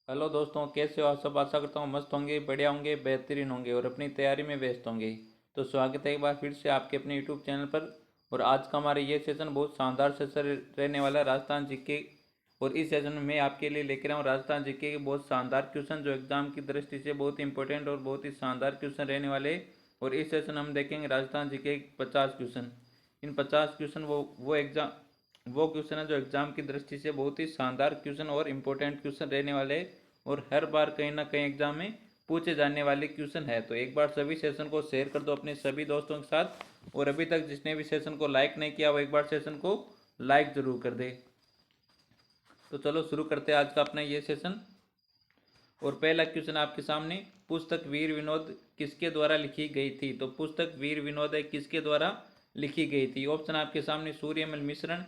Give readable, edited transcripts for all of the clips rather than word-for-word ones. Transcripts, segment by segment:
Hello दोस्तों, कैसे हो आप सब। आशा करता हूँ मस्त होंगे, बढ़िया होंगे, बेहतरीन होंगे और अपनी तैयारी में व्यस्त होंगे। तो स्वागत है एक बार फिर से आपके अपने यूट्यूब चैनल पर। और आज का हमारा ये सेशन बहुत शानदार सेशन रहने वाला है, राजस्थान जीके। और इस सेशन में मैं आपके लिए लेकर आया हूँ राजस्थान जीके के बहुत शानदार क्वेश्चन, जो एग्जाम की दृष्टि से बहुत इंपॉर्टेंट और बहुत ही शानदार क्वेश्चन रहने वाले। और इस सेशन हम देखेंगे राजस्थान जीके 50 क्वेश्चन। इन 50 क्वेश्चन वो क्वेश्चन है जो एग्जाम की दृष्टि से बहुत ही शानदार क्वेश्चन और इम्पोर्टेंट क्वेश्चन रहने वाले हैं। और हर बार कहीं ना कहीं एग्जाम में पूछे जाने वाले क्वेश्चन है। तो एक बार सभी सेशन को शेयर कर दो अपने सभी दोस्तों के साथ। और अभी तक जिसने भी सेशन को लाइक नहीं किया वो एक बार सेशन को लाइक जरूर कर दे। तो चलो शुरू करते हैं आज का अपना ये सेशन। और पहला क्वेश्चन आपके सामने, पुस्तक वीर विनोद किसके द्वारा लिखी गई थी। तो पुस्तक वीर विनोद है किसके द्वारा लिखी गई थी। ऑप्शन आपके सामने सूर्यमल मिश्रण,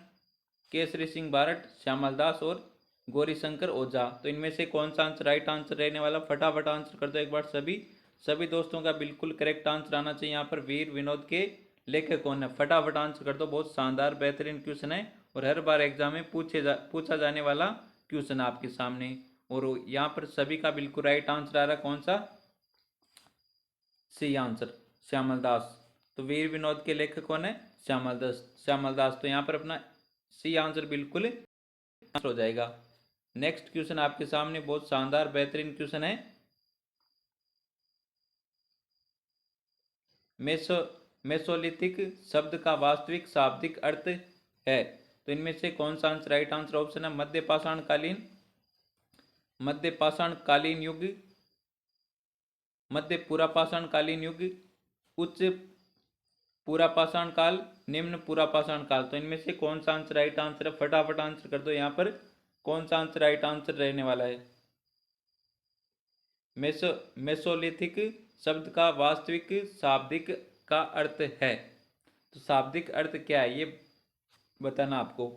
केसरी सिंह बारट, श्यामल दास और गौरीशंकर ओझा। तो इनमें से कौन सा आंसर राइट आंसर रहने वाला, फटाफट आंसर कर दो एक बार सभी। सभी दोस्तों का बिल्कुल करेक्ट आंसर आना चाहिए। यहाँ पर वीर विनोद के लेखक कौन है, फटाफट आंसर कर दो। बहुत शानदार बेहतरीन क्वेश्चन है और हर बार एग्जाम में पूछा जाने वाला क्वेश्चन आपके सामने। और यहाँ पर सभी का बिल्कुल राइट आंसर आ रहा है, कौन सा, सी आंसर, श्यामल दास। तो वीर विनोद के लेखक कौन है, श्यामल दास। श्यामल दास, तो यहाँ पर अपना सी आंसर बिल्कुल आंसर हो जाएगा। नेक्स्ट क्वेश्चन आपके सामने बहुत शानदार बेहतरीन क्वेश्चन है। मेसो मेसोलिथिक शब्द का वास्तविक शाब्दिक अर्थ है। तो इनमें से कौन सा आंसर राइट आंसर, ऑप्शन है मध्य पाषाण कालीन, मध्य पाषाण कालीन युग, मध्य पूरा पाषाण कालीन युग, उच्च पूरा पाषाण काल, निम्न पूरा पाषाण काल। तो इनमें से कौन सा आंसर राइट आंसर है, फटाफट आंसर कर दो। यहाँ पर कौन सा आंसर राइट आंसर रहने वाला है। मेसोलिथिक शब्द का वास्तविक शाब्दिक का अर्थ है। तो शाब्दिक अर्थ क्या है ये बताना आपको।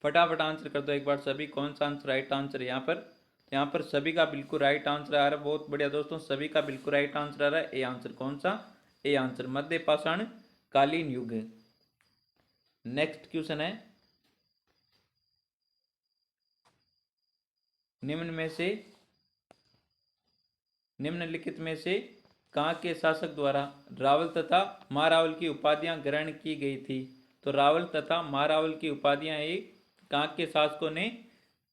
फटाफट आंसर कर दो एक बार सभी, कौन सा आंसर राइट आंसर है यहाँ पर सभी का बिल्कुल राइट आंसर आ रहा है। बहुत बढ़िया दोस्तों, सभी का बिल्कुल राइट आंसर आ रहा है। ए आंसर, कौन सा, ए आंसर, मध्य पाषाण कालीन युग। नेक्स्ट क्वेश्चन है, निम्न में से निम्नलिखित में से कहाँ के शासक द्वारा रावल तथा महारावल की उपाधियां ग्रहण की गई थी। तो रावल तथा महारावल की उपाधियां एक कहाँ के शासकों ने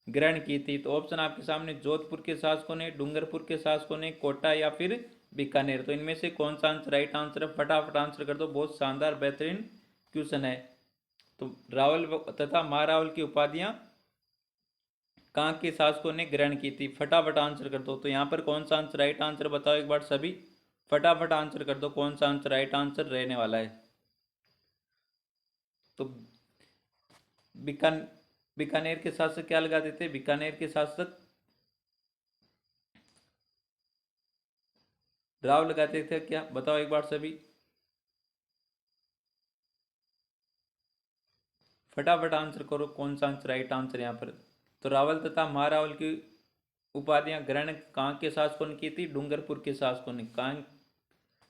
ग्रहण की थी। तो ऑप्शन आपके सामने, जोधपुर के शासकों ने, डूंगरपुर के शासकों ने, कोटा या फिर बीकानेर। तो इनमें से कौन सा आंसर राइट आंसर है, फटाफट आंसर कर दो। बहुत शानदार बेहतरीन क्वेश्चन है। तो रावल तथा महारावल की उपाधियां कहाँ के शासकों ने ग्रहण की थी, फटाफट आंसर कर दो। तो यहाँ पर कौन सा आंसर राइट आंसर बताओ एक बार सभी, फटाफट आंसर कर दो। कौन सा आंसर राइट आंसर रहने वाला है। तो बीकान बीकानेर के शासक क्या लगा देते, बीकानेर के शासक राव लगाते थे क्या, बताओ एक बार सभी, फटाफट आंसर करो। कौन सा आंसर राइट आंसर यहाँ पर। तो रावल तथा महारावल की उपाधियां ग्रहण कहाँ के शासकों ने की थी, डूंगरपुर के शासकों ने। कहाँ,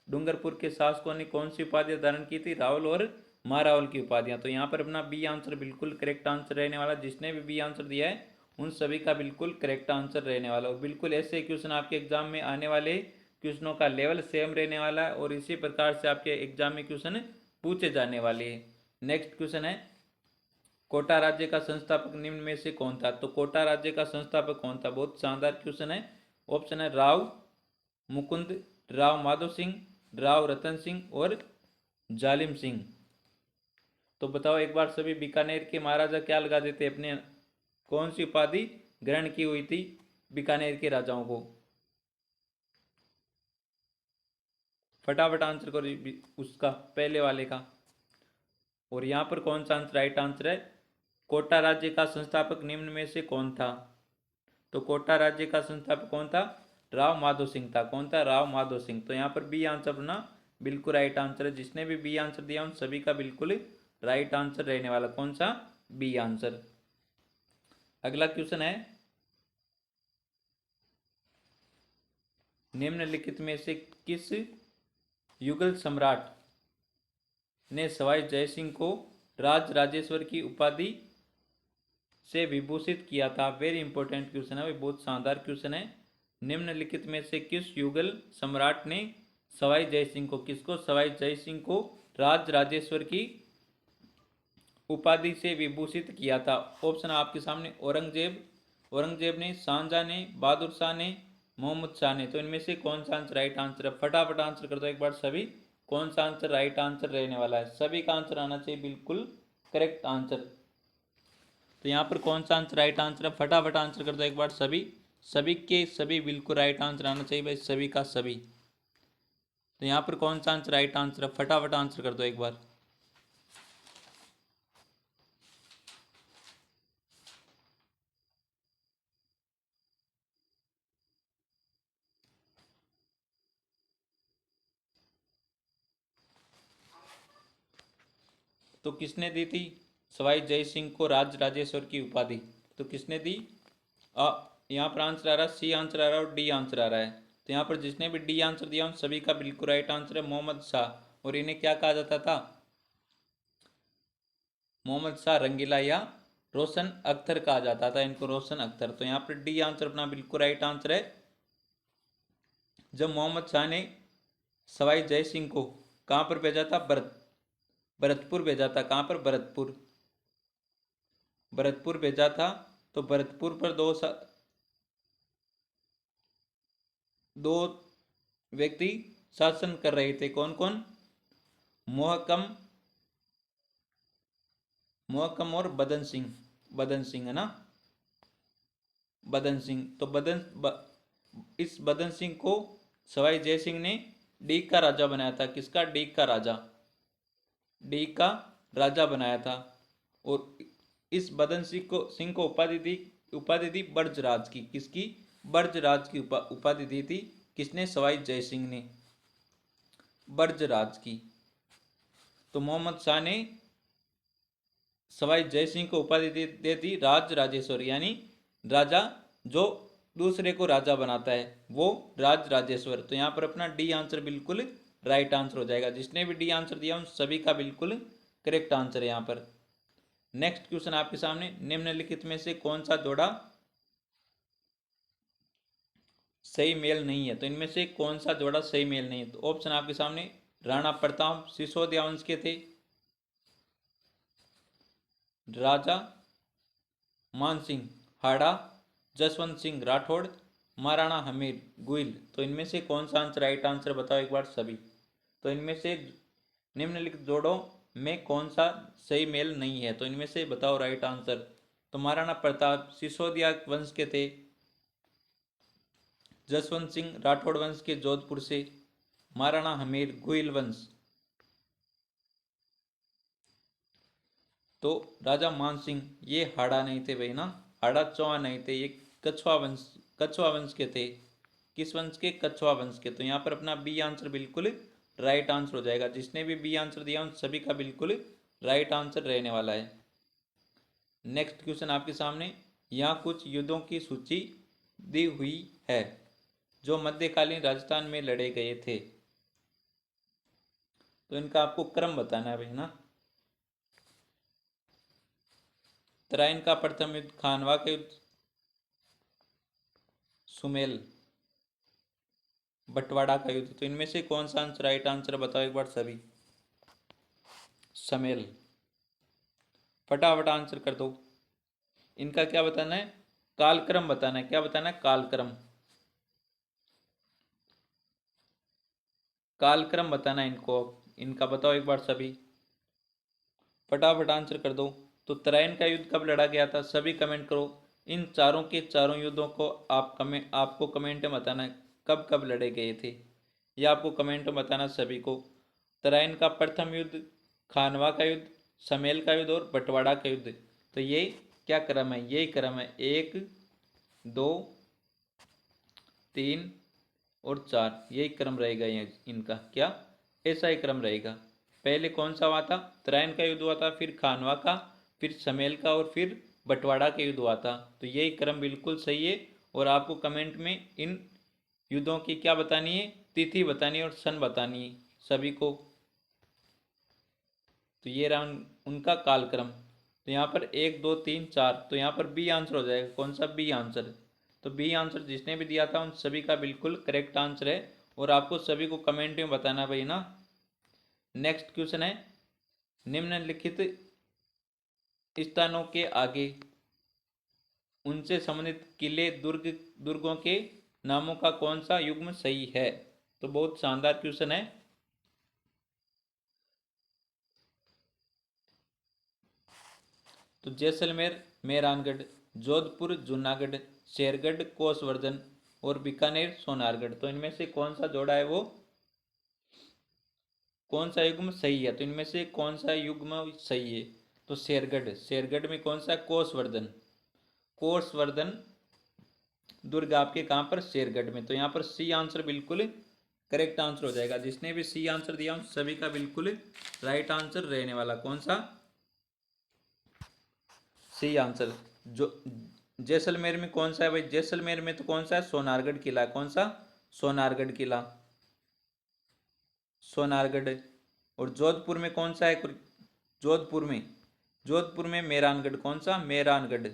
डूंगरपुर के शासकों ने कौन सी उपाधियां धारण की थी, रावल और महारावल की उपाधियां। तो यहाँ पर अपना बी आंसर बिल्कुल करेक्ट आंसर रहने वाला। जिसने भी बी आंसर दिया है उन सभी का बिल्कुल करेक्ट आंसर रहने वाला। और बिल्कुल ऐसे क्वेश्चन आपके एग्जाम में आने वाले क्वेश्चनों का लेवल सेम रहने वाला है और इसी प्रकार से आपके एग्जाम में क्वेश्चन पूछे जाने वाले हैं। नेक्स्ट क्वेश्चन है, कोटा राज्य का संस्थापक निम्न में से कौन था। तो कोटा राज्य का संस्थापक कौन था, बहुत शानदार क्वेश्चन है। ऑप्शन है राव मुकुंद, राव माधव सिंह, राव रतन सिंह और जालिम सिंह। तो बताओ एक बार सभी, बीकानेर के महाराजा क्या लगा देते अपने, कौन सी उपाधि ग्रहण की हुई थी बीकानेर के राजाओं को, फटाफट आंसर करो उसका, पहले वाले का। और यहाँ पर कौन सा आंसर राइट आंसर है, कोटा राज्य का संस्थापक निम्न में से कौन था। तो कोटा राज्य का संस्थापक कौन था, राव माधो सिंह था। कौन था, राव माधो सिंह। तो यहाँ पर बी आंसर अपना बिल्कुल राइट आंसर है। जिसने भी बी आंसर दिया उन सभी का बिल्कुल राइट आंसर रहने वाला, कौन सा, बी आंसर। अगला क्वेश्चन है, निम्नलिखित में से किस युगल सम्राट ने सवाई जयसिंह को राज राजेश्वर की उपाधि से विभूषित किया था। वेरी इंपॉर्टेंट क्वेश्चन है, बहुत शानदार क्वेश्चन है। निम्नलिखित में से किस युगल सम्राट ने सवाई जयसिंह को, किसको, सवाई जयसिंह को राज राजेश्वर की उपाधि से विभूषित किया था? ऑप्शन आपके सामने, औरंगजेब, औरंगजेब ने, शाहजहां ने, बहादुर शाह ने, मोहम्मद शाह ने। तो इनमें से कौन सा आंसर राइट आंसर है? फटाफट आंसर कर दो एक बार सभी, कौन सा आंसर राइट आंसर रहने वाला है? सभी का आंसर आना चाहिए बिल्कुल करेक्ट आंसर। तो यहाँ पर कौन सा आंसर राइट आंसर है? फटाफट आंसर कर दो एक बार सभी, सभी के सभी बिल्कुल राइट आंसर आना चाहिए भाई, सभी का सभी। तो यहाँ पर कौन सा आंसर राइट आंसर है? फटाफट आंसर कर दो एक बार। तो किसने दी थी सवाई जय सिंह को राज राजेश्वर की उपाधि? तो किसने दी? यहाँ पर आंसर आ रहा है, सी आंसर आ रहा है और डी आंसर आ रहा है। तो यहाँ पर जिसने भी डी आंसर दिया उन सभी का बिल्कुल राइट आंसर है, मोहम्मद शाह। और इन्हें क्या कहा जाता था? मोहम्मद शाह रंगीला या रोशन अख्तर कहा जाता था इनको, रोशन अख्तर। तो यहाँ पर डी आंसर अपना बिल्कुल राइट आंसर है। जब मोहम्मद शाह ने सवाई जय सिंह को कहाँ पर भेजा था? भरतपुर भेजा था। कहाँ पर? भरतपुर, भरतपुर भेजा था। तो भरतपुर पर दो व्यक्ति शासन कर रहे थे, कौन कौन? मोहकम, मोहकम और बदन सिंह, बदन सिंह है ना, बदन सिंह। तो इस बदन सिंह को सवाई जय सिंह ने डीग का राजा बनाया था। किसका? डीग का राजा, डीग का राजा बनाया था। और इस बदन सिंह को उपाधि दी ब्रजराज की। किसकी? ब्रजराज की उपाधि दी थी। किसने? सवाई जय सिंह ने, ब्रजराज की। तो मोहम्मद शाह ने सवाई जय सिंह को उपाधि दे दी राज राजेश्वर, यानी राजा जो दूसरे को राजा बनाता है वो राज राजेश्वर। तो यहाँ पर अपना डी आंसर बिल्कुल राइट आंसर हो जाएगा। जिसने भी डी आंसर दिया उन सभी का बिल्कुल करेक्ट आंसर है यहाँ पर। नेक्स्ट क्वेश्चन आपके सामने, निम्नलिखित में से कौन सा जोड़ा सही मेल नहीं है? तो इनमें से कौन सा जोड़ा सही मेल नहीं है? तो ऑप्शन आपके सामने, राणा प्रताप सिसोदिया वंश के थे, राजा मानसिंह हाड़ा, जसवंत सिंह राठौड़, महाराणा हमीर गुइल। तो इनमें से कौन सा आंसर राइट आंसर बताओ एक बार सभी। तो इनमें से निम्नलिखित जोड़ों में कौन सा सही मेल नहीं है? तो इनमें से बताओ राइट आंसर। तो महाराणा प्रताप सिसोदिया वंश के थे, जसवंत सिंह राठौड़ वंश के जोधपुर से, महाराणा हमीर गुइल वंश। तो राजा मान सिंह ये हाड़ा नहीं थे भाई ना, हाड़ा चौहान नहीं थे, ये कछवा वंश के थे। किस वंश के? कछवा वंश के। तो यहाँ पर अपना बी आंसर बिल्कुल राइट आंसर हो जाएगा। जिसने भी बी आंसर दिया उन सभी का बिल्कुल राइट आंसर रहने वाला है। नेक्स्ट क्वेश्चन आपके सामने, यहाँ कुछ युद्धों की सूची दी हुई है जो मध्यकालीन राजस्थान में लड़े गए थे। तो इनका आपको क्रम बताना है भाई ना। तराइन का प्रथम युद्ध, खानवा का युद्ध, सुमेल, बंटवाड़ा का युद्ध। तो इनमें से कौन सा आंसर राइट आंसर बताओ एक बार सभी। समेल, फटाफट आंसर कर दो। इनका क्या बताना है? कालक्रम बताना है। क्या बताना है? कालक्रम, कालक्रम बताना है इनको। इनका बताओ एक बार सभी, फटाफट आंसर कर दो। तो तराइन का युद्ध कब लड़ा गया था? सभी कमेंट करो। इन चारों के चारों युद्धों को आपको कमेंट में बताना है कब कब लड़े गए थे। यह आपको कमेंट में बताना सभी को। तराइन का प्रथम युद्ध, खानवा का युद्ध, समेल का युद्ध और बंटवाड़ा का युद्ध। तो ये क्या क्रम है? यही क्रम है, 1 2 3 और 4, यही क्रम रहेगा। ये इनका क्या ऐसा ही क्रम रहेगा। पहले कौन सा हुआ था? तराइन का युद्ध हुआ था, फिर खानवा का, फिर समेल का और फिर बंटवाड़ा का युद्ध हुआ था। तो यही क्रम बिल्कुल सही है। और आपको कमेंट में इन युद्धों की क्या बतानी है? तिथि बतानी है और सन बतानी है सभी को। तो ये रहा उनका कालक्रम। तो यहाँ पर 1 2 3 4, तो यहाँ पर बी आंसर हो जाएगा। कौन सा? B answer. तो बी आंसर जिसने भी दिया था उन सभी का बिल्कुल करेक्ट आंसर है, और आपको सभी को कमेंट में बताना भाई ना। नेक्स्ट क्वेश्चन है, निम्नलिखित स्थानों के आगे उनसे संबंधित किले दुर्गों के नामों का कौन सा युग्म सही है? तो बहुत शानदार क्वेश्चन है। तो जैसलमेर मेहरानगढ़, जोधपुर जूनागढ़, शेरगढ़ कोसवर्धन और बीकानेर सोनारगढ़। तो इनमें से कौन सा जोड़ा है वो कौन सा युग्म सही है? तो इनमें से कौन सा युग्म सही है? तो शेरगढ़। शेरगढ़ में कौन सा है? कोसवर्धन। कोसवर्धन दुर्ग आपके कहाँ पर? शेरगढ़ में। तो यहाँ पर सी आंसर बिल्कुल करेक्ट आंसर हो जाएगा। जिसने भी सी आंसर दिया उन सभी का बिल्कुल राइट आंसर रहने वाला। कौन सा? C answer. जो जैसलमेर में कौन सा है भाई? जैसलमेर में तो कौन सा है? सोनारगढ़ किला। कौन सा? सोनारगढ़ किला, सोनारगढ़। और जोधपुर में कौन सा है? जोधपुर में मेहरानगढ़। कौन सा? मेहरानगढ़।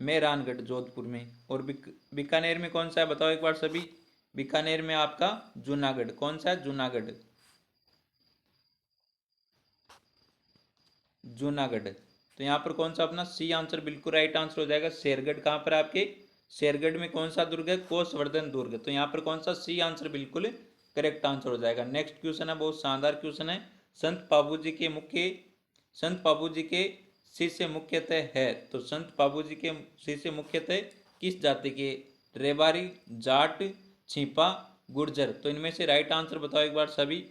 मेहरानगढ़ जोधपुर में। और बीकानेर में कौन सा है? बताओ एक बार सभी। बीकानेर में आपका जूनागढ़। कौन सा है? जूनागढ़। जूनागढ़। तो यहाँ पर कौन सा अपना सी आंसर बिल्कुल राइट आंसर हो जाएगा। शेरगढ़ कहाँ पर आपके? शेरगढ़ में कौन सा दुर्ग है? कोसवर्धन दुर्ग। तो यहाँ पर कौन सा? सी आंसर बिल्कुल करेक्ट आंसर हो जाएगा। नेक्स्ट क्वेश्चन है, बहुत शानदार क्वेश्चन है। संत बाबूजी के शिष्य मुख्यतः है। तो संत बाबूजी के शिष्य मुख्यतः किस जाति के? रेबारी, जाट, छिपा, गुर्जर। तो इनमें से राइट आंसर बताओ एक बार सभी।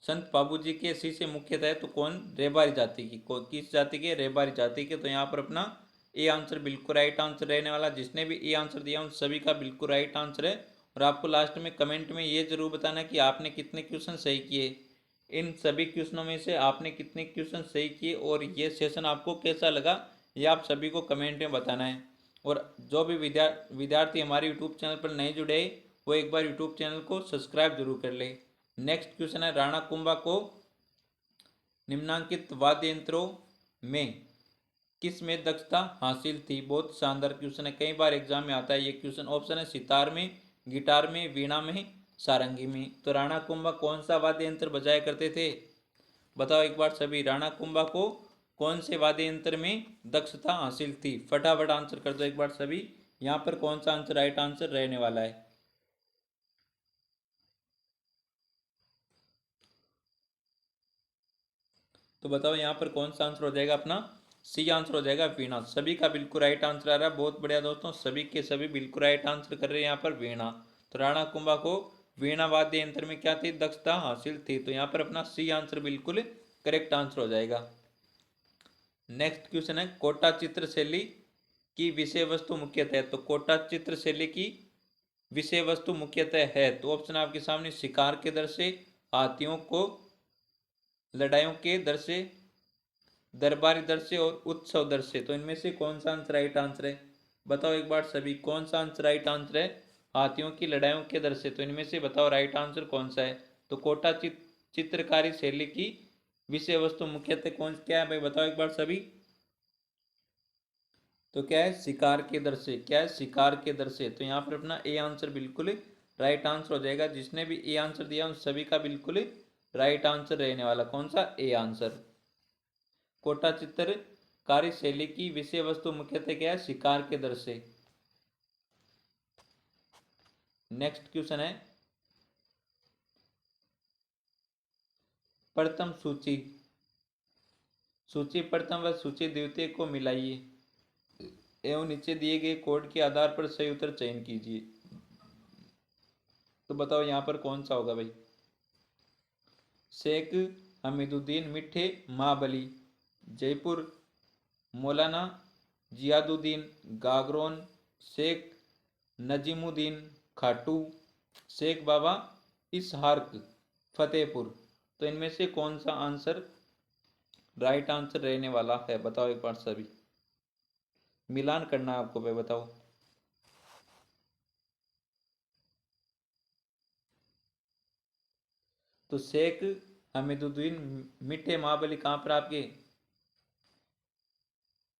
संत बाबूजी के शिष्य मुख्यतः तो कौन? रेबारी जाति की। किस जाति के? रेबारी जाति के। तो यहाँ पर अपना ए आंसर बिल्कुल राइट आंसर रहने वाला। जिसने भी ए आंसर दिया उन सभी का बिल्कुल राइट आंसर है। और आपको लास्ट में कमेंट में ये जरूर बताना कि आपने कितने क्वेश्चन सही किए। इन सभी क्वेश्चनों में से आपने कितने क्वेश्चन सही किए और ये सेशन आपको कैसा लगा, ये आप सभी को कमेंट में बताना है। और जो भी विद्यार्थी हमारे यूट्यूब चैनल पर नहीं जुड़े वो एक बार यूट्यूब चैनल को सब्सक्राइब जरूर कर ले। नेक्स्ट क्वेश्चन है, राणा कुंभा को निम्नांकित वाद्य यंत्रों में किस में दक्षता हासिल थी? बहुत शानदार क्वेश्चन है, कई बार एग्जाम में आता है ये क्वेश्चन। ऑप्शन है सितार में, गिटार में, वीणा में, सारंगी में। तो राणा कुंभा कौन सा वाद्य यंत्र बजाया करते थे? बताओ एक बार सभी। राणा कुंभा को कौन से वाद्य यंत्र में दक्षता हासिल थी? फटाफट आंसर कर दो एक बार सभी। यहाँ पर कौन सा आंसर राइट आंसर रहने वाला है? तो बताओ यहाँ पर कौन सा आंसर हो जाएगा अपना? सी आंसर हो जाएगा, वीणा। सभी का बिल्कुल राइट आंसर आ रहा है। बहुत बढ़िया दोस्तों, सभी के सभी बिल्कुल राइट आंसर कर रहे हैं यहाँ पर, वीणा। तो राणा कुंभा को वीणा वाद्य यंत्र में क्या थी? दक्षता हासिल थी। तो यहाँ पर अपना सी आंसर बिल्कुल करेक्ट आंसर हो जाएगा। नेक्स्ट क्वेश्चन है, कोटा चित्र शैली की विषय वस्तु मुख्यतः। तो कोटा चित्र शैली की विषय वस्तु मुख्यतः है। तो ऑप्शन आपके सामने, शिकार के दृश्य, हाथियों को लड़ाइयों के दृश्य, दरबारी दृश्य और उत्सव दृश्य। तो इनमें से कौन सा आंसर राइट आंसर है? बताओ एक बार सभी, कौन सा आंसर राइट आंसर है? हाथियों की लड़ाइयों के दृश्य। तो इनमें से बताओ राइट आंसर कौन सा है? तो कोटा चित्रकारी शैली की विषय वस्तु मुख्यतः कौन क्या है भाई? बताओ एक बार सभी। तो क्या है? शिकार के दृश्य। क्या है? शिकार के दृश्य। तो यहाँ पर अपना ए आंसर बिल्कुल राइट आंसर हो जाएगा। जिसने भी ए आंसर दिया उन सभी का बिल्कुल राइट आंसर रहने वाला। कौन सा? A answer. कोटा चित्रकारी शैली की विषय वस्तु मुख्यतः क्या है? शिकार के दृश्य। नेक्स्ट क्वेश्चन है, प्रथम सूची सूची प्रथम व सूची द्वितीय को मिलाइए एवं नीचे दिए गए कोड के आधार पर सही उत्तर चयन कीजिए। तो बताओ यहाँ पर कौन सा होगा भाई? शेख हमीदुद्दीन मिठे महाबली, जयपुर मौलाना जियादुद्दीन गागरोन, शेख नजीमुद्दीन खाटू, शेख बाबा इसहाक फतेहपुर। तो इनमें से कौन सा आंसर राइट आंसर रहने वाला है? बताओ एक बार सभी। मिलान करना है आपको भाई, बताओ। तो शेख हमीदुद्दीन मीठे महाबली कहाँ पर आपके?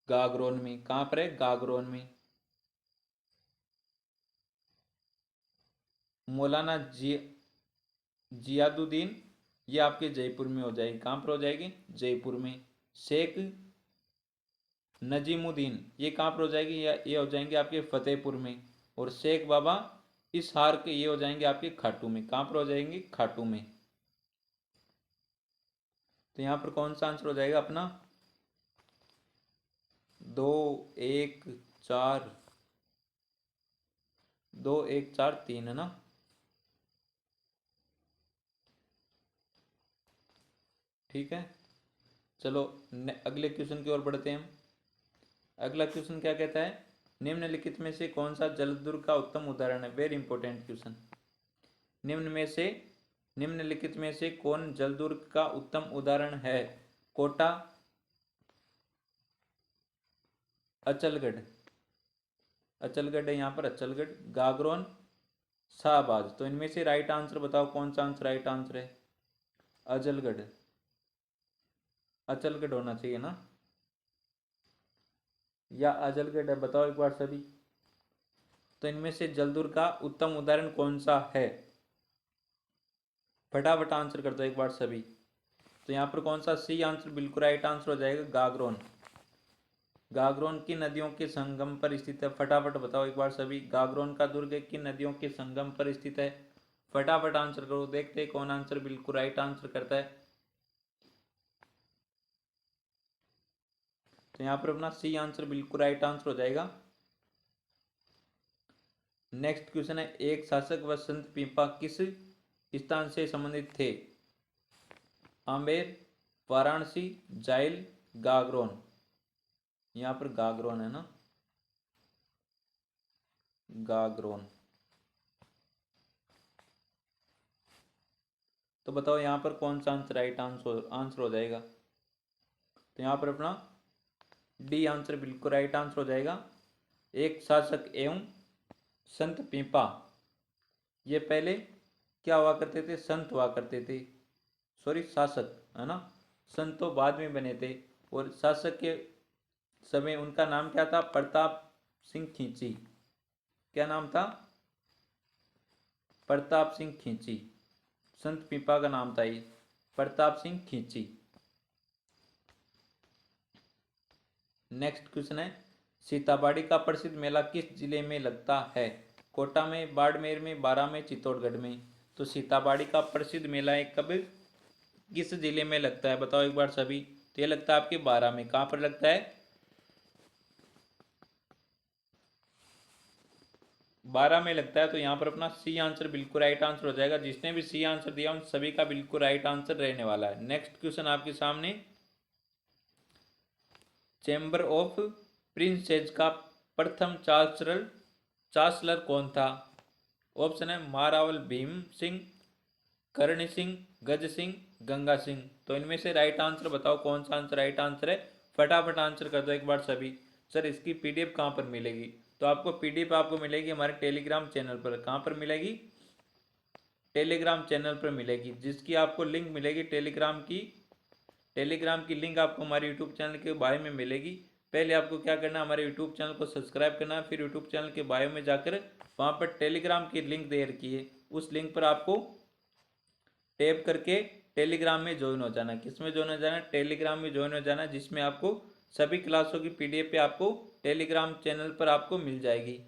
गागरोन में। कहाँ पर है? गागरोन में। मौलाना जियादुद्दीन, ये आपके जयपुर में हो जाएगी। कहाँ पर हो जाएगी? जयपुर में। शेख नजीमुद्दीन, ये कहाँ पर हो जाएगी? ये हो जाएंगे आपके फतेहपुर में। और शेख बाबा इसहार के, ये हो जाएंगे आपके खाटू में। कहाँ पर हो जाएंगे? खाटू में। तो यहाँ पर कौन सा आंसर हो जाएगा अपना? 2 1 4, 2 1 4 3 है ना? ठीक है, चलो अगले क्वेश्चन की ओर बढ़ते हैं हम। अगला क्वेश्चन क्या कहता है? निम्नलिखित में से कौन सा जलदुर्ग का उत्तम उदाहरण है? Very important question. निम्नलिखित में से कौन जलदुर्ग का उत्तम उदाहरण है? कोटा, अचलगढ़, अचलगढ़ है यहाँ पर, अचलगढ़, गागरोन, शाहबाज। तो इनमें से राइट आंसर बताओ, कौन सा आंसर राइट आंसर है? अचलगढ़, अचलगढ़ होना चाहिए ना, या अचलगढ़ है? बताओ एक बार सभी। तो इनमें से जलदुर्ग का उत्तम उदाहरण कौन सा है? फटाफट आंसर कर दो एक बार सभी। तो यहाँ पर कौन सा सी आंसर बिल्कुल राइट आंसर हो जाएगा? गागरोन। गागरोन की नदियों के संगम पर स्थित है। फटाफट बताओ एक बार सभी, गागरोन का दुर्ग किन नदियों के संगम पर स्थित है? फटाफट आंसर करो, देखते हैं कौन आंसर बिल्कुल राइट आंसर करता है। तो यहाँ पर अपना सी आंसर बिल्कुल राइट आंसर हो जाएगा। नेक्स्ट क्वेश्चन है, एक शासक व संत पीपा किस स्थान से संबंधित थे? आमेर, वाराणसी, जाइल, गागरोन। यहाँ पर गागरोन है ना, गागरोन। तो बताओ यहाँ पर कौन सा आंसर राइट आंसर हो जाएगा? तो यहाँ पर अपना डी आंसर बिल्कुल राइट आंसर हो जाएगा। एक शासक एवं संत पीपा, ये पहले क्या हुआ करते थे? संत हुआ करते थे, सॉरी शासक है ना, संत तो बाद में बने थे। और शासक के समय उनका नाम क्या था? प्रताप सिंह खींची। क्या नाम था? प्रताप सिंह खींची। संत पीपा का नाम था ये, प्रताप सिंह खींची। नेक्स्ट क्वेश्चन है, सीताबाड़ी का प्रसिद्ध मेला किस जिले में लगता है? कोटा में, बाड़मेर में, बारा में, चित्तौड़गढ़ में। तो सीताबाड़ी का प्रसिद्ध मेला है कब, किस जिले में लगता है? बताओ एक बार सभी। तो ये लगता है आपके बारा में। कहाँ पर लगता है? बारा में लगता है। तो यहाँ पर अपना सी आंसर बिल्कुल राइट आंसर हो जाएगा। जिसने भी सी आंसर दिया उन सभी का बिल्कुल राइट आंसर रहने वाला है। नेक्स्ट क्वेश्चन आपके सामने, चैम्बर ऑफ प्रिंसेस का प्रथम चांसलर कौन था? ऑप्शन है महारावल भीम सिंह, कर्ण सिंह, गज सिंह, गंगा सिंह। तो इनमें से राइट आंसर बताओ, कौन सा आंसर राइट आंसर है? फटाफट आंसर कर दो एक बार सभी। सर इसकी पीडीएफ कहाँ पर मिलेगी? तो आपको पीडीएफ आपको मिलेगी हमारे टेलीग्राम चैनल पर। कहाँ पर मिलेगी? टेलीग्राम चैनल पर मिलेगी, जिसकी आपको लिंक मिलेगी टेलीग्राम की लिंक आपको हमारे यूट्यूब चैनल के बायो में मिलेगी। पहले आपको क्या करना है? हमारे यूट्यूब चैनल को सब्सक्राइब करना है, फिर यूट्यूब चैनल के बायो में जाकर वहाँ पर टेलीग्राम की लिंक दे रखी है, उस लिंक पर आपको टैप करके टेलीग्राम में ज्वाइन हो जाना। किस में ज्वाइन हो जाना? टेलीग्राम में ज्वाइन हो जाना, जिसमें आपको सभी क्लासों की पीडीएफ पे आपको टेलीग्राम चैनल पर आपको मिल जाएगी।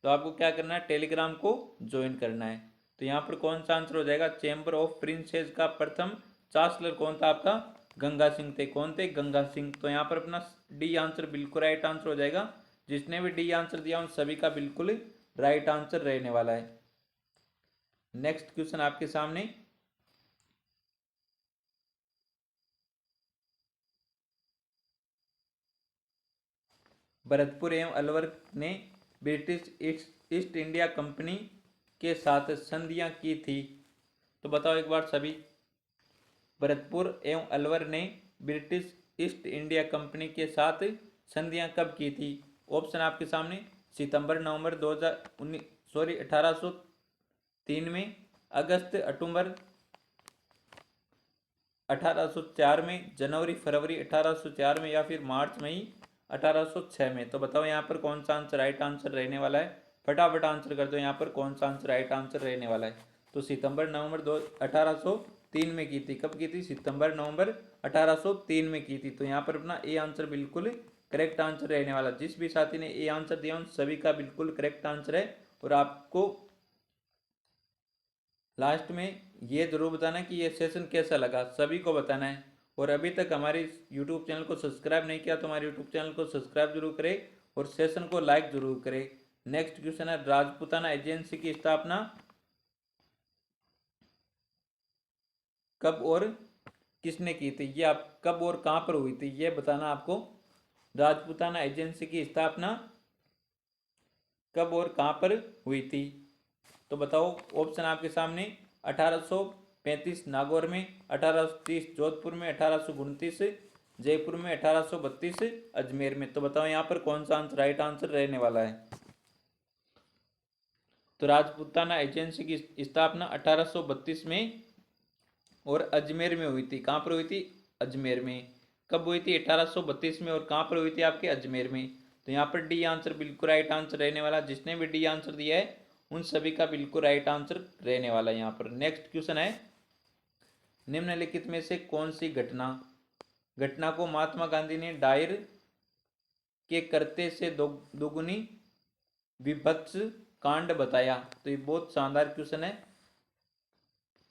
तो आपको क्या करना है? टेलीग्राम को ज्वाइन करना है। तो यहाँ पर कौन सा आंसर हो जाएगा? चैम्बर ऑफ प्रिंसेस का प्रथम चांसलर कौन था आपका? गंगा सिंह थे। कौन थे? गंगा सिंह। तो यहाँ पर अपना डी आंसर बिल्कुल राइट आंसर हो जाएगा। जिसने भी डी आंसर दिया उन सभी का बिल्कुल राइट आंसर रहने वाला है। नेक्स्ट क्वेश्चन आपके सामने, भरतपुर एवं अलवर ने ब्रिटिश ईस्ट इंडिया कंपनी के साथ संधियां की थी। तो बताओ एक बार सभी, भरतपुर एवं अलवर ने ब्रिटिश ईस्ट इंडिया कंपनी के साथ संधियां कब की थी? ऑप्शन आपके सामने, सितंबर नवंबर 2019 1803 में, अगस्त अक्टूबर 1804 में, जनवरी फरवरी 1804 में, या फिर मार्च मई 1806 में। तो बताओ यहाँ पर कौन सा आंसर राइट आंसर रहने वाला है। फटाफट आंसर कर दो यहाँ पर कौन सा आंसर राइट आंसर रहने वाला है। तो सितंबर नवंबर 1803 में की थी। कब की थी? सितंबर नवंबर 1803 में की थी। तो यहाँ पर अपना ए आंसर बिल्कुल करेक्ट आंसर रहने वाला। जिस भी साथी ने ए आंसर दिया उन सभी का बिल्कुल करेक्ट आंसर है। और आपको लास्ट में ये जरूर बताना कि ये सेशन कैसा लगा, सभी को बताना है। और अभी तक हमारे यूट्यूब चैनल को सब्सक्राइब नहीं किया तो हमारे यूट्यूब चैनल को सब्सक्राइब जरूर करें और सेशन को लाइक जरूर करें। नेक्स्ट क्वेश्चन है, राजपूताना एजेंसी की स्थापना कब और किसने की थी? ये आप कब और कहाँ पर हुई थी ये बताना आपको। राजपूताना एजेंसी की स्थापना कब और कहाँ पर हुई थी? तो बताओ, ऑप्शन आपके सामने। 1835 नागौर में, 1830 जोधपुर में, 1829 जयपुर में, 1832 अजमेर में। तो बताओ यहाँ पर कौन सा आंसर राइट आंसर रहने वाला है। तो राजपूताना एजेंसी की स्थापना 1832 में और अजमेर में हुई थी। कहाँ पर हुई थी? अजमेर में। कब हुई थी? 1832 में। और कहाँ पर हुई थी? आपके अजमेर में। तो यहाँ पर डी आंसर बिल्कुल राइट आंसर रहने वाला। जिसने भी डी आंसर दिया है उन सभी का बिल्कुल राइट आंसर रहने वाला है यहाँ पर। नेक्स्ट क्वेश्चन है, निम्नलिखित में से कौन सी घटना को महात्मा गांधी ने डायर के करते से दोगुनी विभत्स कांड बताया? तो ये बहुत शानदार क्वेश्चन है।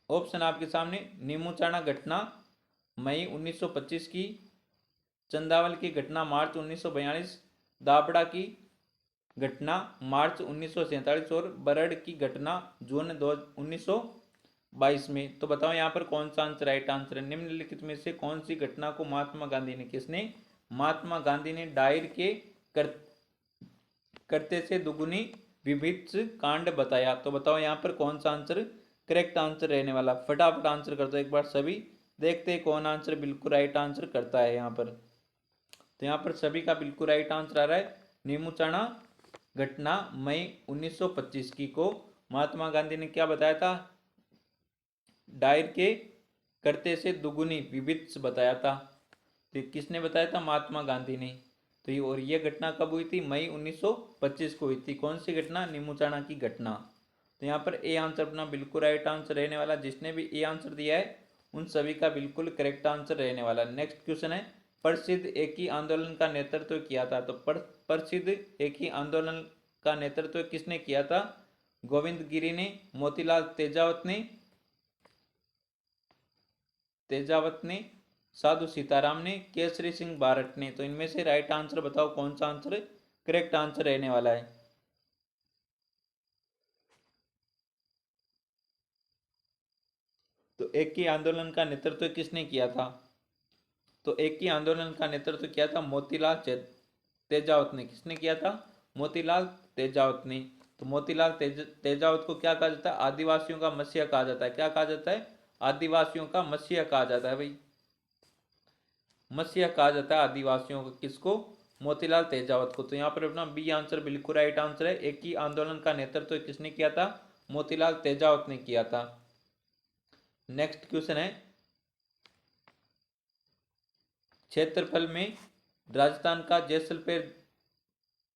ऑप्शन आपके सामने। नीमूचाना घटना मई 1925 की, चंदावल की घटना मार्च 1942, दाबड़ा की घटना मार्च 1947 और बरड़ की घटना जून 1922 में। तो बताओ यहाँ पर कौन सा आंसर राइट आंसर है। निम्नलिखित में से कौन सी घटना को महात्मा गांधी ने, किसने? महात्मा गांधी ने डायर के करते से दुगुनी विभित्स कांड बताया। तो बताओ यहाँ पर कौन सा आंसर करेक्ट आंसर रहने वाला। फटाफट आंसर कर दो एक बार सभी, देखते हैं कौन आंसर बिल्कुल राइट आंसर करता है यहाँ पर। तो यहाँ पर सभी का बिल्कुल राइट आंसर आ रहा है। नीमूचाना घटना मई 1925 की को महात्मा गांधी ने क्या बताया था? डायर के करते से दुगुनी विभित्स बताया था। तो किसने बताया था? महात्मा गांधी ने। तो ये, और ये घटना कब हुई थी? मई 1925 को हुई थी। कौन सी घटना? नीमूचाना की घटना। तो यहाँ पर ए आंसर अपना बिल्कुल राइट आंसर रहने वाला। जिसने भी ए आंसर दिया है उन सभी का बिल्कुल करेक्ट आंसर रहने वाला। नेक्स्ट क्वेश्चन है, प्रसिद्ध एक ही आंदोलन का नेतृत्व किया था? तो प्रसिद्ध एक ही आंदोलन का नेतृत्व किसने किया था? गोविंद गिरी ने, मोतीलाल तेजावत ने, साधु सीताराम ने, केसरी सिंह बारट ने। तो इनमें से राइट आंसर बताओ कौन सा आंसर करेक्ट आंसर रहने वाला है। तो एक ही आंदोलन का नेतृत्व किसने किया था? तो एक ही आंदोलन का नेतृत्व किया था मोतीलाल तेजावत ने। किसने किया था? मोतीलाल तेजावत ने। तो मोतीलाल तेजावत को क्या कहा जाता है? आदिवासियों का मसीहा कहा जाता है। क्या कहा जाता है? आदिवासियों का मसीहा कहा जाता है भाई। मसीहा कहा जाता है आदिवासियों को। किसको? मोतीलाल तेजावत को। तो यहाँ पर अपना बी आंसर बिल्कुल राइट आंसर है। एक ही आंदोलन का नेतृत्व किसने किया था? मोतीलाल तेजावत ने किया था। नेक्स्ट क्वेश्चन है, क्षेत्रफल में राजस्थान का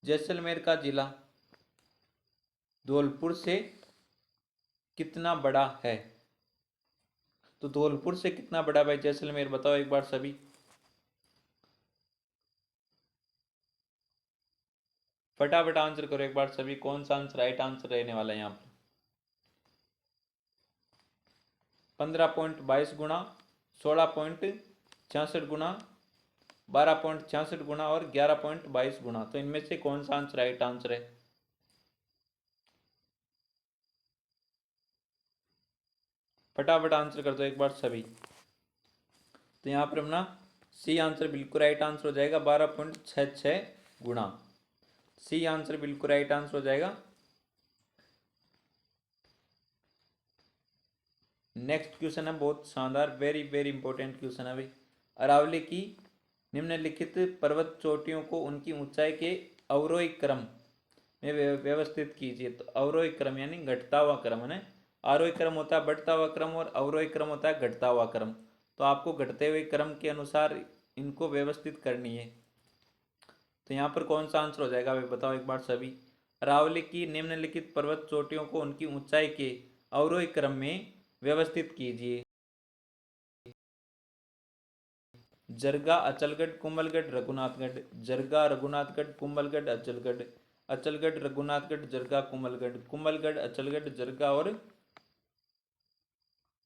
जैसलमेर का जिला धौलपुर से कितना बड़ा है? तो धौलपुर से कितना बड़ा भाई जैसलमेर? बताओ एक बार सभी। फटाफट आंसर करो एक बार सभी, कौन सा आंसर राइट आंसर रहने वाला है यहाँ पर। 15.22 गुना, 16.66 गुना, 12.66 गुना और 11.22 गुना। तो इनमें से कौन सा आंसर राइट आंसर है? फटाफट आंसर कर दो एक बार सभी। तो यहाँ पर अपना सी आंसर बिल्कुल राइट आंसर हो जाएगा, 12.66 गुना। सी आंसर बिल्कुल राइट आंसर हो जाएगा। नेक्स्ट क्वेश्चन है बहुत शानदार, वेरी वेरी इंपॉर्टेंट क्वेश्चन है भाई। अरावली की निम्नलिखित पर्वत चोटियों को उनकी ऊंचाई के अवरोही क्रम में व्यवस्थित कीजिए। तो अवरोही क्रम यानी घटता हुआ क्रम है ना। आरोही क्रम होता है बढ़ता हुआ क्रम और अवरोही क्रम होता है घटता हुआ क्रम। तो आपको घटते हुए क्रम के अनुसार इनको व्यवस्थित करनी है। तो यहाँ पर कौन सा आंसर हो जाएगा वे बताओ एक बार सभी। अरावली की निम्नलिखित पर्वत चोटियों को उनकी ऊंचाई के अवरोही क्रम में व्यवस्थित कीजिए। जरगा, अचलगढ़, कुंभलगढ़, रघुनाथगढ़। जरगा, रघुनाथगढ़, कुंभलगढ़, अचलगढ़। अचलगढ़, रघुनाथगढ़, जरगा, कुंभलगढ़। कुंभलगढ़, अचलगढ़, जरगा और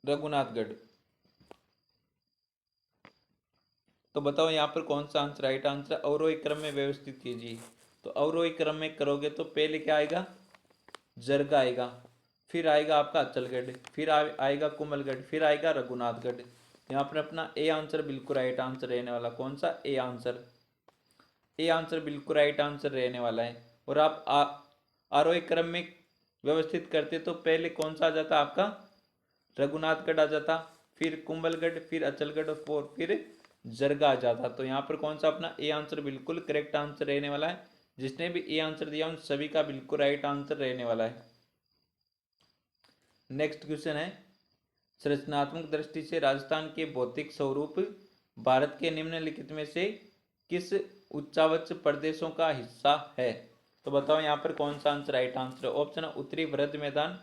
रघुनाथगढ़। तो बताओ यहाँ पर कौन सा आंसर राइट आंसर। अवरोही क्रम में व्यवस्थित कीजिए। तो अवरोही क्रम में करोगे तो पहले क्या आएगा, जरगा आएगा, फिर आएगा आपका अचलगढ़, फिर आएगा कुंभलगढ़, फिर आएगा रघुनाथगढ़। यहाँ पर अपना ए आंसर बिल्कुल राइट आंसर रहने वाला। कौन सा, ए आंसर। ए आंसर बिल्कुल राइट आंसर रहने वाला है। और आप आरोही क्रम में व्यवस्थित करते तो पहले कौन सा आ जाता आपका, रघुनाथगढ़ आ जाता, फिर कुंभलगढ़, फिर अचलगढ़ और फिर जरगा आ जाता। तो यहाँ पर कौन सा अपना ए आंसर बिल्कुल करेक्ट आंसर रहने वाला है। जिसने भी ए आंसर दिया उन सभी का बिल्कुल राइट आंसर रहने वाला है। नेक्स्ट क्वेश्चन है, संरचनात्मक दृष्टि से राजस्थान के भौतिक स्वरूप भारत के निम्नलिखित में से किस उच्चावच प्रदेशों का हिस्सा है। तो बताओ यहाँ पर कौन सा आंसर राइट आंसर है। ऑप्शन है उत्तरी वृद्ध मैदान,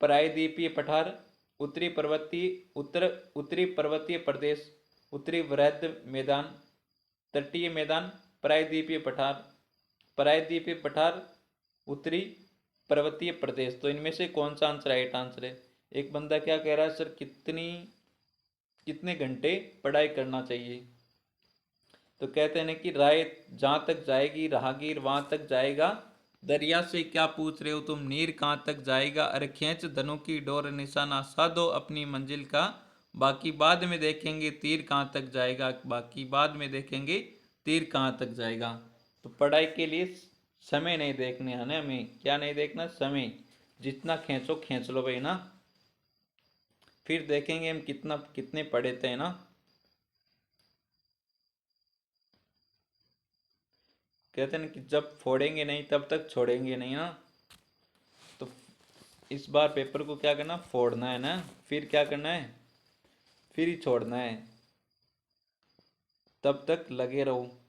प्रायद्वीपीय पठार, उत्तरी पर्वतीय प्रदेश, उत्तरी वृहद मैदान, तटीय मैदान, प्रायद्वीपीय पठार। प्रायद्वीपीय पठार, उत्तरी पर्वतीय प्रदेश। तो इनमें से कौन सा आंसर राइट आंसर है। एक बंदा क्या कह रहा है, सर कितने घंटे पढ़ाई करना चाहिए। तो कहते हैं ना कि राय जहाँ तक जाएगी राहगीर वहां तक जाएगा, दरिया से क्या पूछ रहे हो तुम, नीर कहाँ तक जाएगा, अरे खींच धनु की डोर निशाना साधो अपनी मंजिल का, बाकी बाद में देखेंगे तीर कहाँ तक जाएगा, बाकी बाद में देखेंगे तीर कहाँ तक जाएगा। तो पढ़ाई के लिए समय नहीं देखने है ना, हमें क्या नहीं देखना, समय। जितना खींचो खींच लो भाई ना, फिर देखेंगे हम कितने पढ़े थे ना। कहते हैं कि जब फोड़ेंगे नहीं तब तक छोड़ेंगे नहीं ना। तो इस बार पेपर को क्या करना, फोड़ना है ना, फिर क्या करना है, फिर ही छोड़ना है, तब तक लगे रहो।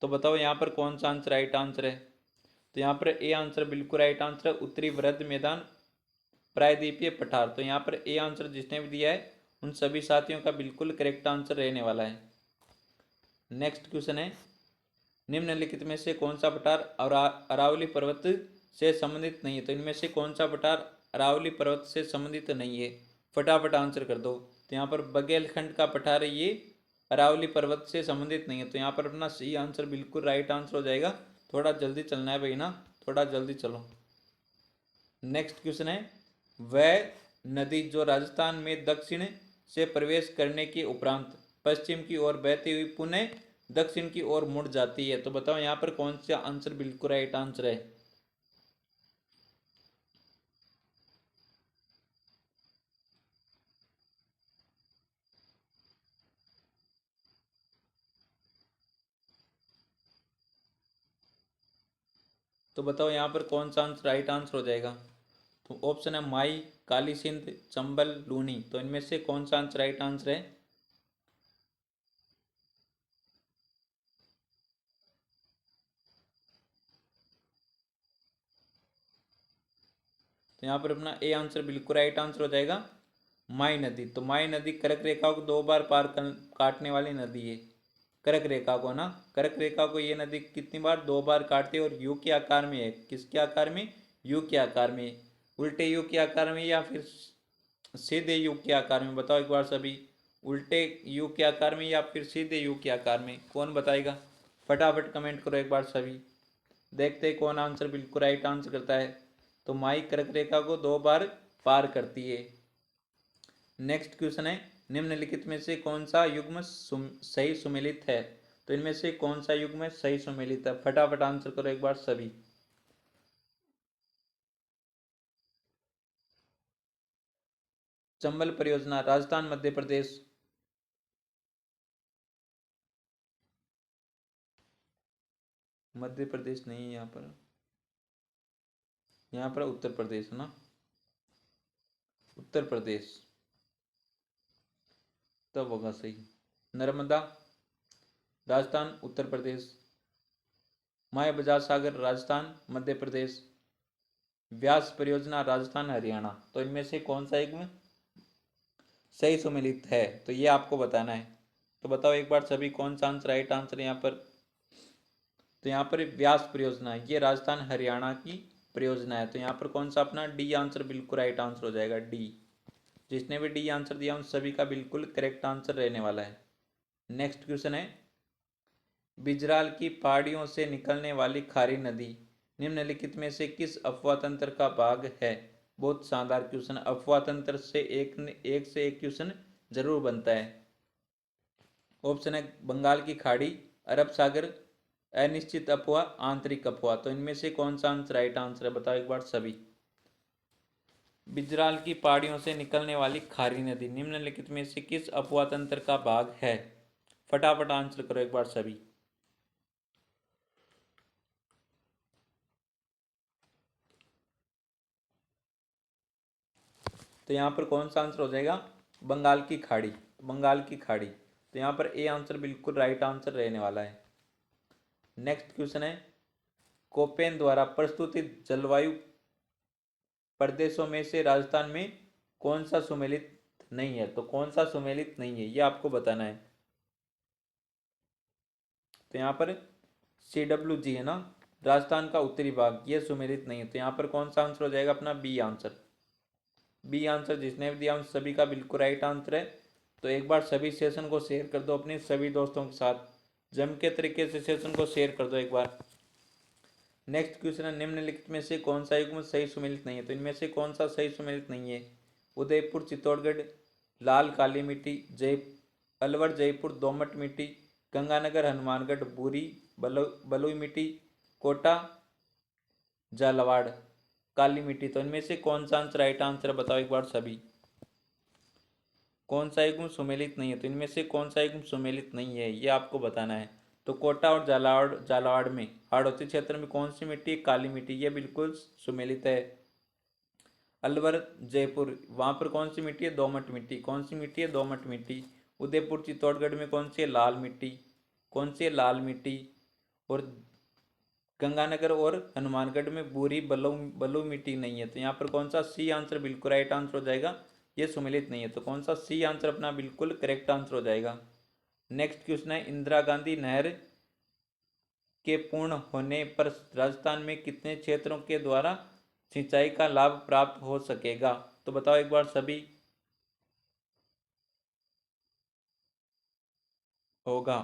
तो बताओ यहाँ पर कौन सा आंसर राइट आंसर है। तो यहाँ पर ए आंसर बिल्कुल राइट आंसर है, उत्तरी वृहद मैदान, प्रायद्वीपीय पठार। तो यहाँ पर ए आंसर जिसने भी दिया है उन सभी साथियों का बिल्कुल करेक्ट आंसर रहने वाला है। नेक्स्ट क्वेश्चन है, निम्नलिखित में से कौन सा पठार अरावली पर्वत से संबंधित नहीं है। तो इनमें से कौन सा पठार अरावली पर्वत से संबंधित नहीं है, फटाफट आंसर कर दो। तो यहाँ पर बघेलखंड का पठार है, ये अरावली पर्वत से संबंधित नहीं है। तो यहाँ पर अपना सी आंसर बिल्कुल राइट आंसर हो जाएगा। थोड़ा जल्दी चलना है भाई ना, थोड़ा जल्दी चलो। नेक्स्ट क्वेश्चन है, वह नदी जो राजस्थान में दक्षिण से प्रवेश करने के उपरांत पश्चिम की ओर बहती हुई पुनः दक्षिण की ओर मुड़ जाती है। तो बताओ यहाँ पर कौन सा आंसर बिल्कुल राइट आंसर है। तो बताओ यहाँ पर कौन सा आंसर राइट आंसर हो जाएगा। तो ऑप्शन है माई, काली सिंध, चंबल, लूनी। तो इनमें से कौन सा आंसर राइट आंसर है। तो यहाँ पर अपना ए आंसर बिल्कुल राइट आंसर हो जाएगा, माई नदी। तो माई नदी कर्क रेखा को 2 बार काटने वाली नदी है। कर्क रेखा को ना, कर्क रेखा को ये नदी कितनी बार, 2 बार काटती है। और यू के आकार में है, किसके आकार में, यू के आकार में, उल्टे यू के आकार में या फिर सीधे यू के आकार में। बताओ एक बार सभी, उल्टे यू के आकार में या फिर सीधे यू के आकार में, कौन बताएगा। फटाफट कमेंट करो एक बार सभी, देखते हैं कौन आंसर बिल्कुल राइट आंसर करता है। तो माई कर्क रेखा को 2 बार पार करती है। नेक्स्ट क्वेश्चन है, निम्नलिखित में से कौन सा युग्म सही सुमेलित है। तो इनमें से कौन सा युग्म सही सुमेलित है, फटाफट आंसर करो एक बार सभी। चंबल परियोजना, राजस्थान, मध्य प्रदेश। मध्य प्रदेश नहीं है यहाँ पर, यहाँ पर उत्तर प्रदेश है ना, उत्तर प्रदेश। तब होगा सही। नर्मदा राजस्थान उत्तर प्रदेश, माय बजाज सागर राजस्थान मध्य प्रदेश, व्यास परियोजना राजस्थान हरियाणा। तो इनमें से कौन सा एक में सही सुमेलित है, तो ये आपको बताना है। तो बताओ एक बार सभी कौन सा आंसर राइट आंसर यहाँ पर। तो यहाँ पर व्यास परियोजना, ये राजस्थान हरियाणा की परियोजना है। तो यहाँ पर कौन सा अपना डी आंसर बिल्कुल राइट आंसर हो जाएगा, डी। जिसने भी डी आंसर दिया उन सभी का बिल्कुल करेक्ट आंसर रहने वाला है। नेक्स्ट क्वेश्चन है, बिजराल की पहाड़ियों से निकलने वाली खारी नदी निम्नलिखित में से किस अफवाह तंत्र का भाग है। बहुत शानदार क्वेश्चन। अफवाह तंत्र से एक से एक क्वेश्चन जरूर बनता है। ऑप्शन है बंगाल की खाड़ी, अरब सागर, अनिश्चित अफवाह, आंतरिक अफवाह। तो इनमें से कौन सा आंसर राइट आंसर है, बताओ एक बार सभी। बिजराल की पहाड़ियों से निकलने वाली खारी नदी निम्नलिखित में से किस अफवाह तंत्र का भाग है। फटाफट आंसर करो एक बार सभी। तो यहाँ पर कौन सा आंसर हो जाएगा, बंगाल की खाड़ी, बंगाल की खाड़ी। तो यहाँ पर ए आंसर बिल्कुल राइट आंसर रहने वाला है। नेक्स्ट क्वेश्चन है, कोपेन द्वारा प्रस्तुत जलवायु प्रदेशों में से राजस्थान में कौन सा सुमेलित नहीं है। तो कौन सा सुमेलित नहीं है ये आपको बताना है। तो यहाँ पर CWG है ना, राजस्थान का उत्तरी भाग, ये सुमेलित नहीं है। तो यहाँ पर कौन सा आंसर हो जाएगा अपना बी आंसर। बी आंसर जिसने भी दिया उन सभी का बिल्कुल राइट आंसर है। तो एक बार सभी सेशन को शेयर कर दो अपने सभी दोस्तों के साथ, जम के तरीके से सेशन को शेयर कर दो एक बार। नेक्स्ट क्वेश्चन है, निम्नलिखित में से कौन सा युग्म सही सुमेलित नहीं है। तो इनमें से कौन सा सही सुमेलित नहीं है। उदयपुर चित्तौड़गढ़ लाल काली मिट्टी, अलवर जयपुर दोमट मिट्टी, गंगानगर हनुमानगढ़ भूरी बलुई मिट्टी, कोटा झालावाड़ काली मिट्टी। तो इनमें से कौन सा आंसर राइट आंसर बताओ एक बार सभी। कौन सा युग्म सुमेलित नहीं है। तो इनमें से कौन सा युग्म सुमेलित नहीं है ये आपको बताना है। तो कोटा और झालावाड़ में हाड़ौती क्षेत्र में कौन सी मिट्टी, काली मिट्टी, ये बिल्कुल सुमेलित है। अलवर जयपुर वहाँ पर कौन सी मिट्टी है, दोमट मिट्टी। कौन सी मिट्टी है, दोमट मिट्टी। उदयपुर चित्तौड़गढ़ में कौन सी है, लाल मिट्टी। कौन सी है, लाल मिट्टी। और गंगानगर और हनुमानगढ़ में भूरी बलुई मिट्टी नहीं है। तो यहाँ पर कौन सा सी आंसर बिल्कुल राइट आंसर हो जाएगा, ये सुमेलित नहीं है। तो कौन सा सी आंसर अपना बिल्कुल करेक्ट आंसर हो जाएगा। नेक्स्ट क्वेश्चन है, इंदिरा गांधी नहर के पूर्ण होने पर राजस्थान में कितने क्षेत्रों के द्वारा सिंचाई का लाभ प्राप्त हो सकेगा। तो बताओ एक बार सभी। होगा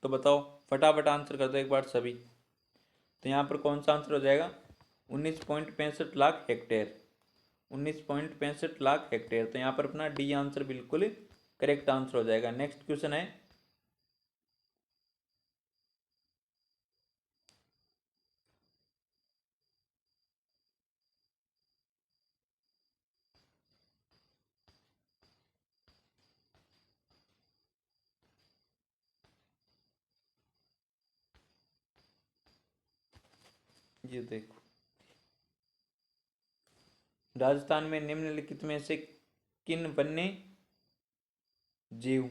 तो बताओ फटाफट आंसर कर दो एक बार सभी। तो यहाँ पर कौन सा आंसर हो जाएगा, 19.65 लाख हेक्टेयर, 19.65 लाख हेक्टेयर। तो यहाँ पर अपना डी आंसर बिल्कुल करेक्ट आंसर हो जाएगा। नेक्स्ट क्वेश्चन है, ये देखो, राजस्थान में निम्नलिखित में से किन वन्य जीव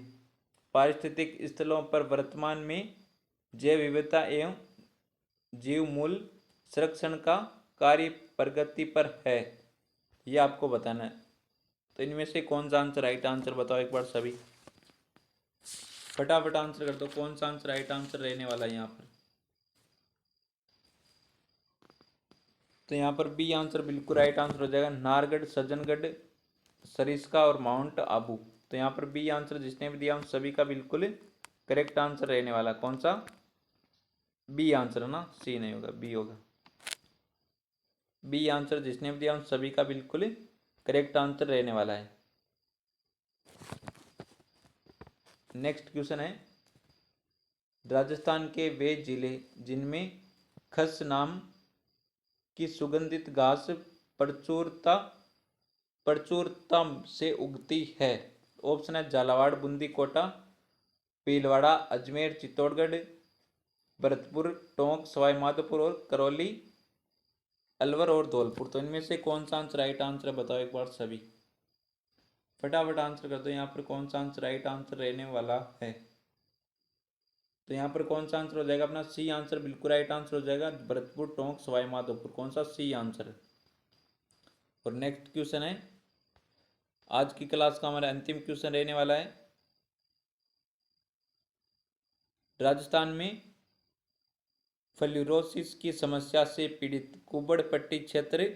पारिस्थितिक स्थलों पर वर्तमान में जैव विविधता एवं जीव मूल संरक्षण का कार्य प्रगति पर है, ये आपको बताना है। तो इनमें से कौन सा आंसर राइट आंसर बताओ एक बार सभी। फटाफट आंसर कर दो कौन सा आंसर राइट आंसर रहने वाला है यहाँ पर। तो यहाँ पर बी आंसर बिल्कुल राइट आंसर हो जाएगा, नारगढ़, सज्जनगढ़, सरिस्का और माउंट आबू। तो यहाँ पर बी आंसर जिसने भी दिया उन सभी का बिल्कुल करेक्ट आंसर रहने वाला। कौन सा, बी आंसर है ना, सी नहीं होगा, बी होगा। बी आंसर जिसने भी दिया उन सभी का बिल्कुल करेक्ट आंसर रहने वाला है। नेक्स्ट क्वेश्चन है, राजस्थान के वे जिले जिनमें खस नाम की सुगंधित घास प्रचुरता प्रचुरता से उगती है। ऑप्शन है झालावाड़, बूंदी, कोटा, भीलवाड़ा, अजमेर, चित्तौड़गढ़, भरतपुर, टोंक, सवाई माधोपुर और करौली, अलवर और धौलपुर। तो इनमें से कौन सा आंसर राइट आंसर है बताओ एक बार सभी। फटाफट आंसर कर दो यहाँ पर कौन सा आंसर राइट आंसर रहने वाला है। तो यहाँ पर कौन सा आंसर हो जाएगा अपना सी आंसर, बिल्कुल राइट आंसर हो जाएगा, भरतपुर, टोंक, सवाई माधोपुर, कौन सा सी आंसर। और नेक्स्ट क्वेश्चन है, आज की क्लास का हमारा अंतिम क्वेश्चन रहने वाला है, राजस्थान में फ्लोरोसिस की समस्या से पीड़ित कुबड़पट्टी क्षेत्र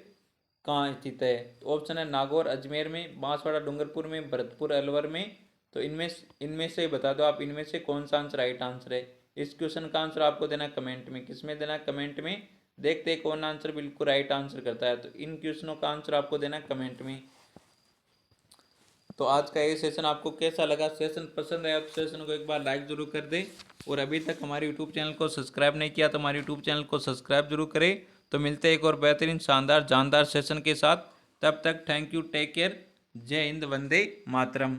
कहाँ स्थित है। तो ऑप्शन है नागौर, अजमेर में, बांसवाड़ा, डूंगरपुर में, भरतपुर, अलवर में। तो इनमें से बता दो आप, इनमें से कौन सा आंसर राइट आंसर है। इस क्वेश्चन का आंसर आपको देना कमेंट में, किसमें देना कमेंट में, देखते हैं कौन आंसर बिल्कुल राइट आंसर करता है। तो इन क्वेश्चनों का आंसर आपको देना कमेंट में। तो आज का ये सेशन आपको कैसा लगा, सेशन पसंद आया तो सेशन को एक बार लाइक जरूर कर दे, और अभी तक हमारे यूट्यूब चैनल को सब्सक्राइब नहीं किया तो हमारे यूट्यूब चैनल को सब्सक्राइब जरूर करें। तो मिलते हैं एक और बेहतरीन शानदार जानदार सेशन के साथ, तब तक थैंक यू, टेक केयर, जय हिंद, वंदे मातरम।